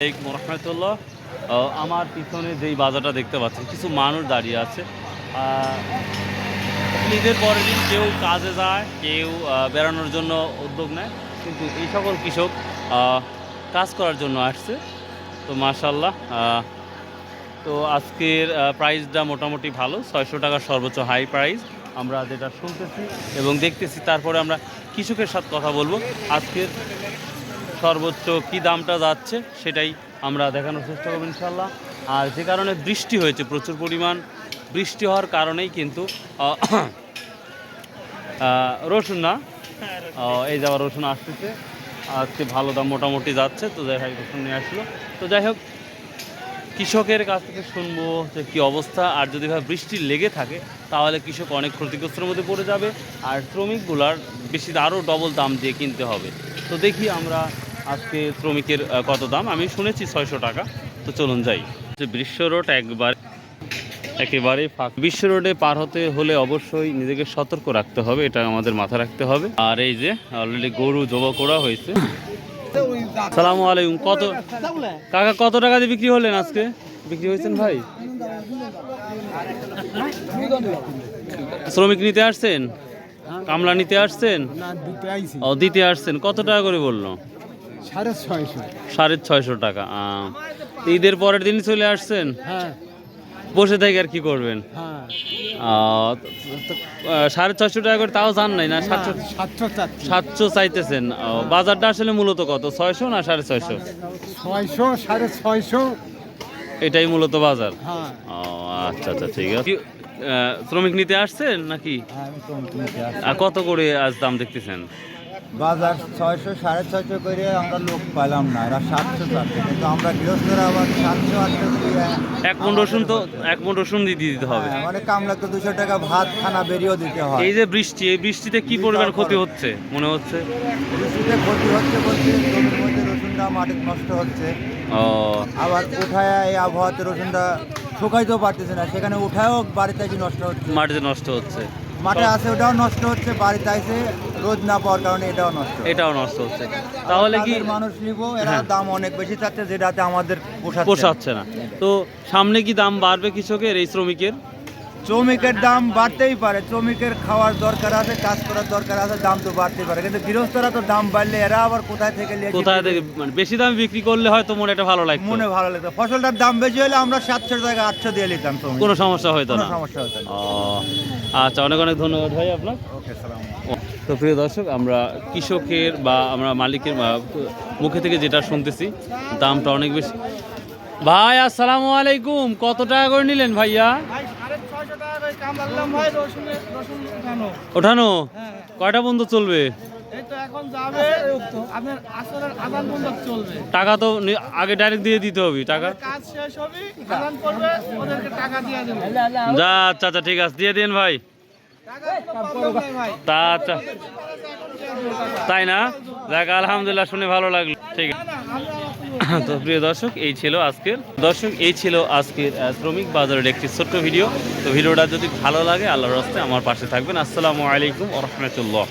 রহমতুল্লাহ। আমার পিছনে যেই বাজারটা দেখতে পাচ্ছেন কিছু মানুষ দাঁড়িয়ে আছে। ঈদের পরের দিন কেউ কাজে যায়, কেউ বেড়ানোর জন্য উদ্যোগ নেয়, কিন্তু এই সকল কৃষক কাজ করার জন্য আসছে। তো মাশাআল্লাহ, তো আজকের প্রাইসটা মোটামুটি ভালো, 600 টাকা সর্বোচ্চ হাই প্রাইস আমরা যেটা শুনতেছি এবং দেখতেছি। তারপরে আমরা কৃষকের সাথে কথা বলবো, আজকের সর্বোচ্চ কি দামটা যাচ্ছে সেটাই আমরা দেখানোর চেষ্টা করব ইনশাল্লাহ। আর যে কারণে বৃষ্টি হয়েছে, প্রচুর পরিমাণ বৃষ্টি হওয়ার কারণেই কিন্তু রসুন না, এই যে আবার রসুন আসতেছে, আজকে ভালো দাম মোটামুটি যাচ্ছে। তো যাই হোক, রসুন নিয়ে আসলো। তো যাই হোক, কৃষকের কাছ থেকে শুনবো যে কী অবস্থা। আর যদি ভাই বৃষ্টি লেগে থাকে তাহলে কৃষক অনেক ক্ষতিগ্রস্তের মধ্যে পড়ে যাবে, আর শ্রমিকগুলার বেশি আরও ডবল দাম দিয়ে কিনতে হবে। তো দেখি আমরা আজকে শ্রমিকের কত দাম। আমি শুনেছি 600 টাকা। তো চলুন যাই। যে বিশ্ব রোড একেবারে ফাঁকা। বিশ্ব রোডে পার হতে হলে অবশ্যই নিজেকে সতর্ক রাখতে হবে, এটা আমাদের মাথায় রাখতে হবে। আর এই যে অলরেডি গরু জবাই করা হয়েছে। সালামু আলাইকুম। কাকা কত টাকা দিয়ে বিক্রি হলেন আজকে? বিক্রি হয়েছেন ভাই? শ্রমিক নিতে আসছেন, কামলা নিতে আসছেন? ও, দিতে আসছেন। কত টাকা করে বললো? 650 টাকা। ঈদের পরের দিন চলে আসছেন, বসে থেকে আর কি করবেন? 650 টাকা করে, তাও জান নাই না? 700 চাইতেছেন। বাজারটা আসলে মূলত কত, 600 না 650? 600, 650 এটাই মূলত বাজার। আচ্ছা আচ্ছা, ঠিক আছে। শ্রমিক নিতে আসছেন নাকি? আর কত করে আজ দাম দেখতেছেন? বাজার 600, 650 করে আমরা লোক পাইলাম না, এরা 700 চাচ্ছে, কিন্তু আমরা গৃহস্থরা আবার 700, 800 দিয়ে এক মণ রসুন তো, এক মণ রসুন দিয়ে দিতে হবে। মানে কামলাকে 200 টাকা ভাত খানা বেরিয়েও দিতে হয়। এই যে বৃষ্টি, এই বৃষ্টিতে কি পরিমাণ ক্ষতি হচ্ছে মনে হচ্ছে? বৃষ্টিতে ক্ষতি হচ্ছে বলতে জমির মধ্যে রসুনটা মাটিতে নষ্ট হচ্ছে। আবার উঠায় এই আবহাওয়াতে রসুনটা শুকাইতেও পারতেছে না, সেখানে উঠায়ও বাড়িতে এসে নষ্ট হচ্ছে, মাটিতে নষ্ট হচ্ছে। মাঠে আছে ওটাও নষ্ট হচ্ছে, বাড়িতে আছে রোদ না পাওয়ার কারণে এটাও নষ্ট হচ্ছে। তাহলে কি মানুষ নিব, এরা দাম অনেক বেশি চাচ্ছে, যেটাতে আমাদের পোষাচ্ছে না। তো সামনে কি দাম বাড়বে কৃষকের, এই শ্রমিকের? শ্রমিকের দাম বাড়তেই পারে, শ্রমিকের খাওয়ার দরকার আছে, কাজ করার দরকার আছে, দাম তো বাড়তেই পারে, কিন্তু গৃহস্থরা তো দাম বাড়লে এরা আবার কোথায় থেকে মানে বেশি দাম বিক্রি করলে হয়তো মনে একটা ভালো লাগতো, মনে ভালো লাগতো। ফসলটার দাম বেশি হলে আমরা 700 টাকা 800 দিয়ে নিতাম, কোনো সমস্যা হতো না। আচ্ছা, অনেক অনেক ধন্যবাদ ভাই আপনার। তো প্রিয় দর্শক, আমরা কৃষকের বা আমরা মালিকের মুখে থেকে যেটা শুনতেছি, দামটা অনেক বেশি। ভাই আসসালামু আলাইকুম, কত টাকা করে নিলেন ভাইয়া? ওঠানো কয়টা বন্ধ চলবে? টাকা তো আগে ডাইরেক্ট দিয়ে দিতে হবে, টাকা যা। আচ্ছা আচ্ছা, ঠিক আছে, দিয়ে দিন ভাই। তা আচ্ছা, তাই না? দেখ, আলহামদুলিল্লাহ, শুনে ভালো লাগলো। ঠিক আছে। তো প্রিয় দর্শক, এই ছিল আজকের শ্রমিক বাজারের একটি ছোট্ট ভিডিও। তো ভিডিওটা যদি ভালো লাগে, আল্লাহর রাস্তায় আমার পাশে থাকবেন। আসসালামু আলাইকুম ওয়া রাহমাতুল্লাহ।